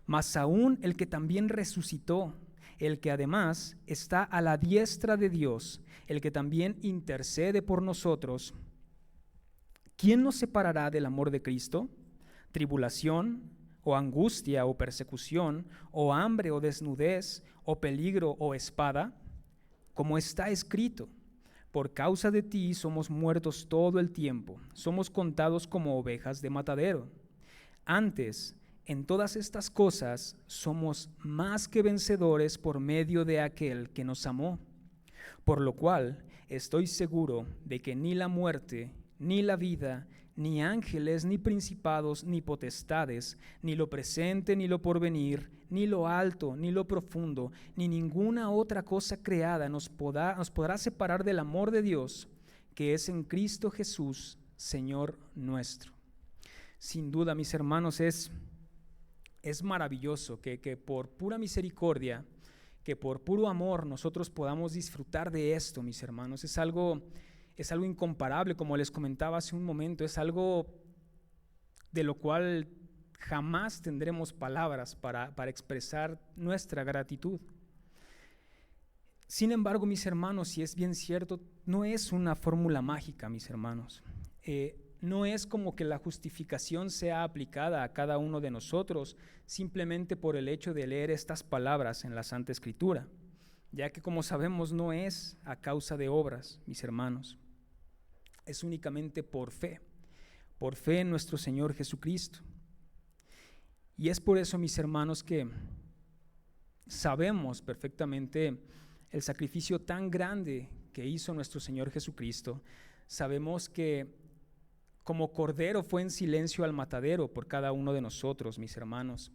mas aún el que también resucitó, el que además está a la diestra de Dios, el que también intercede por nosotros. ¿Quién nos separará del amor de Cristo? ¿Tribulación, o angustia, o persecución, o hambre, o desnudez, o peligro, o espada? Como está escrito: por causa de ti somos muertos todo el tiempo, somos contados como ovejas de matadero. Antes, en todas estas cosas somos más que vencedores por medio de aquel que nos amó. Por lo cual estoy seguro de que ni la muerte, ni la vida, ni ángeles, ni principados, ni potestades, ni lo presente, ni lo porvenir, ni lo alto, ni lo profundo, ni ninguna otra cosa creada nos podrá separar del amor de Dios, que es en Cristo Jesús, Señor nuestro. Sin duda, mis hermanos, es maravilloso que por pura misericordia, que por puro amor nosotros podamos disfrutar de esto, mis hermanos. Es algo incomparable, como les comentaba hace un momento. Es algo de lo cual jamás tendremos palabras para expresar nuestra gratitud. Sin embargo, mis hermanos, si es bien cierto, no es una fórmula mágica, mis hermanos. No es como que la justificación sea aplicada a cada uno de nosotros simplemente por el hecho de leer estas palabras en la Santa Escritura, ya que, como sabemos, no es a causa de obras, mis hermanos. Es únicamente por fe en nuestro Señor Jesucristo. Y es por eso, mis hermanos, que sabemos perfectamente el sacrificio tan grande que hizo nuestro Señor Jesucristo, sabemos que como cordero fue en silencio al matadero por cada uno de nosotros, mis hermanos.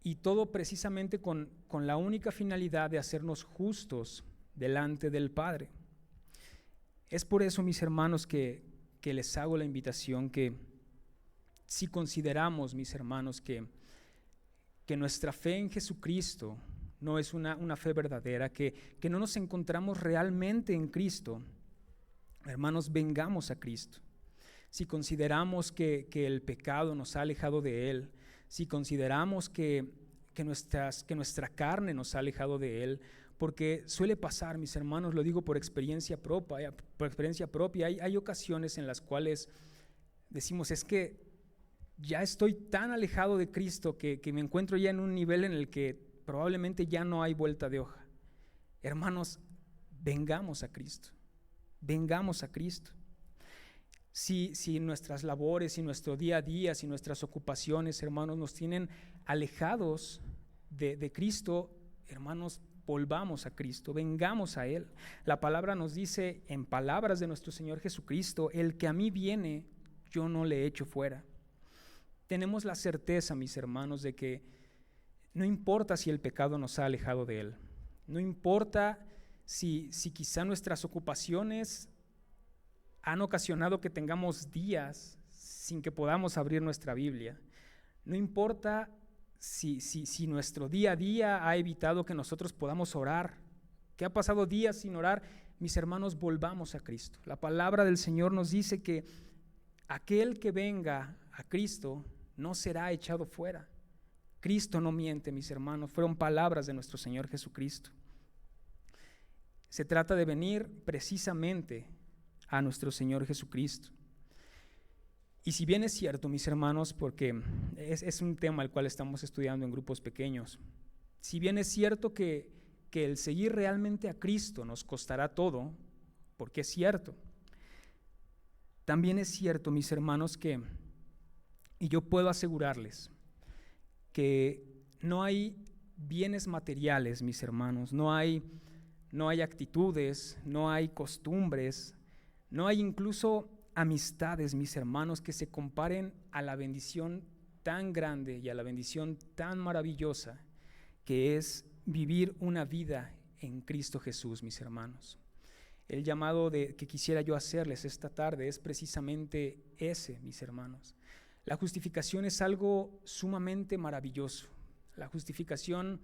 Y todo precisamente con la única finalidad de hacernos justos delante del Padre. Es por eso, mis hermanos, que les hago la invitación que si consideramos, mis hermanos, que nuestra fe en Jesucristo no es una fe verdadera, que no nos encontramos realmente en Cristo, hermanos, vengamos a Cristo. Si consideramos que el pecado nos ha alejado de Él, si consideramos que nuestra carne nos ha alejado de Él, porque suele pasar, mis hermanos, lo digo por experiencia propia, hay ocasiones en las cuales decimos, es que ya estoy tan alejado de Cristo que me encuentro ya en un nivel en el que probablemente ya no hay vuelta de hoja. Hermanos, vengamos a Cristo, vengamos a Cristo. Si nuestras labores, si nuestro día a día, si nuestras ocupaciones, hermanos, nos tienen alejados de Cristo, hermanos, volvamos a Cristo, vengamos a Él. La palabra nos dice, en palabras de nuestro Señor Jesucristo, el que a mí viene, yo no le echo fuera. Tenemos la certeza, mis hermanos, de que no importa si el pecado nos ha alejado de Él, no importa si quizá nuestras ocupaciones han ocasionado que tengamos días sin que podamos abrir nuestra Biblia. No importa si nuestro día a día ha evitado que nosotros podamos orar, que ha pasado días sin orar, mis hermanos, volvamos a Cristo. La palabra del Señor nos dice que aquel que venga a Cristo no será echado fuera. Cristo no miente, mis hermanos, fueron palabras de nuestro Señor Jesucristo. Se trata de venir precisamente a nuestro Señor Jesucristo. Y si bien es cierto, mis hermanos, porque es un tema el cual estamos estudiando en grupos pequeños, si bien es cierto que el seguir realmente a Cristo nos costará todo, porque es cierto, también es cierto, mis hermanos, y yo puedo asegurarles, que no hay bienes materiales, mis hermanos, no hay actitudes, no hay costumbres, no hay incluso amistades, mis hermanos, que se comparen a la bendición tan grande y a la bendición tan maravillosa que es vivir una vida en Cristo Jesús, mis hermanos. El llamado que quisiera yo hacerles esta tarde es precisamente ese, mis hermanos. La justificación es algo sumamente maravilloso. La justificación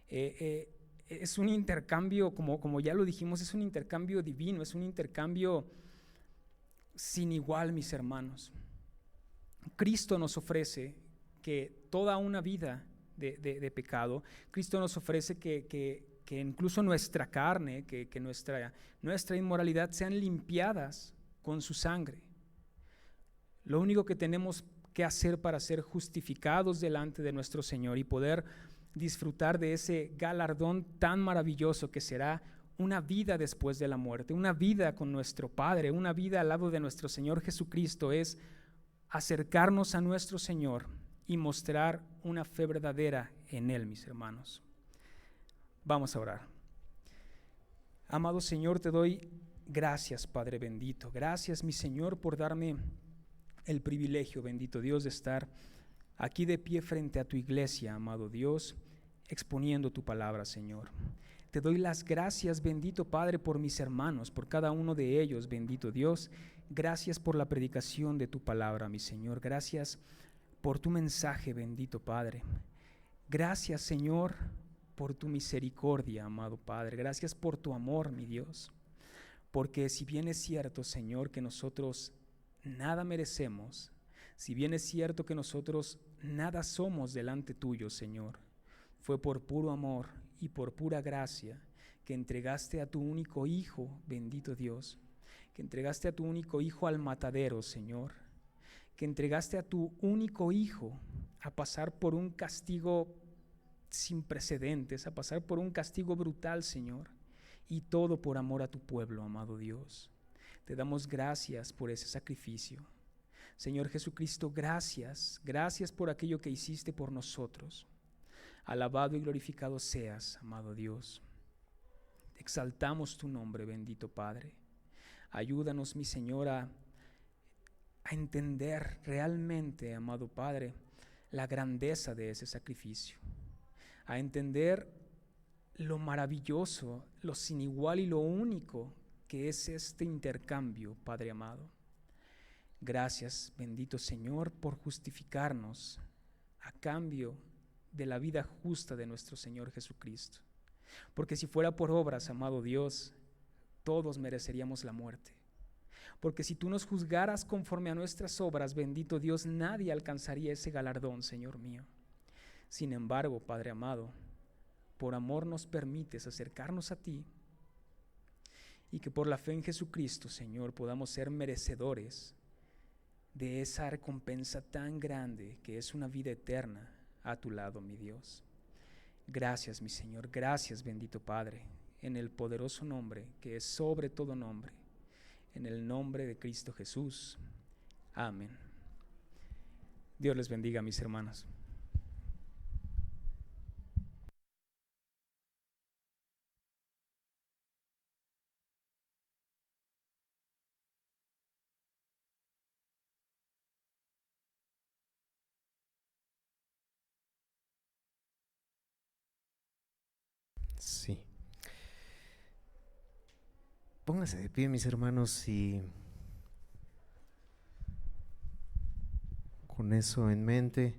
es un intercambio, como ya lo dijimos, es un intercambio divino, es un intercambio sin igual, mis hermanos. Cristo nos ofrece que toda una vida de pecado, Cristo nos ofrece que incluso nuestra carne, que nuestra inmoralidad sean limpiadas con su sangre. Lo único que tenemos que hacer para ser justificados delante de nuestro Señor y poder disfrutar de ese galardón tan maravilloso que será una vida después de la muerte, una vida con nuestro Padre, una vida al lado de nuestro Señor Jesucristo, es acercarnos a nuestro Señor y mostrar una fe verdadera en Él, mis hermanos. Vamos a orar. Amado Señor, te doy gracias, Padre bendito. Gracias, mi Señor, por darme el privilegio, bendito Dios, de estar aquí de pie frente a tu iglesia, amado Dios, exponiendo tu palabra, Señor. Te doy las gracias, bendito Padre, por mis hermanos, por cada uno de ellos, bendito Dios. Gracias por la predicación de tu palabra, mi Señor. Gracias por tu mensaje, bendito Padre. Gracias, Señor, por tu misericordia, amado Padre. Gracias por tu amor, mi Dios. Porque si bien es cierto, Señor, que nosotros nada merecemos, si bien es cierto que nosotros nada somos delante tuyo, Señor, fue por puro amor y por pura gracia que entregaste a tu único Hijo, bendito Dios, que entregaste a tu único Hijo al matadero, Señor, que entregaste a tu único Hijo a pasar por un castigo sin precedentes, a pasar por un castigo brutal, Señor, y todo por amor a tu pueblo, amado Dios. Te damos gracias por ese sacrificio. Señor Jesucristo, gracias por aquello que hiciste por nosotros. Alabado y glorificado seas, amado Dios. Exaltamos tu nombre, bendito Padre. Ayúdanos, mi Señor, a entender realmente, amado Padre, la grandeza de ese sacrificio, a entender lo maravilloso, lo sin igual y lo único que es este intercambio, Padre amado. Gracias, bendito Señor, por justificarnos a cambio de la vida justa de nuestro Señor Jesucristo. Porque si fuera por obras, amado Dios, todos mereceríamos la muerte. Porque si tú nos juzgaras conforme a nuestras obras, bendito Dios, nadie alcanzaría ese galardón, Señor mío. Sin embargo, Padre amado, por amor nos permites acercarnos a ti y que por la fe en Jesucristo, Señor, podamos ser merecedores de esa recompensa tan grande que es una vida eterna a tu lado, mi Dios. Gracias, mi Señor, gracias, bendito Padre, en el poderoso nombre que es sobre todo nombre, en el nombre de Cristo Jesús. Amén. Dios les bendiga, mis hermanos. Sí. Pónganse de pie, mis hermanos, y con eso en mente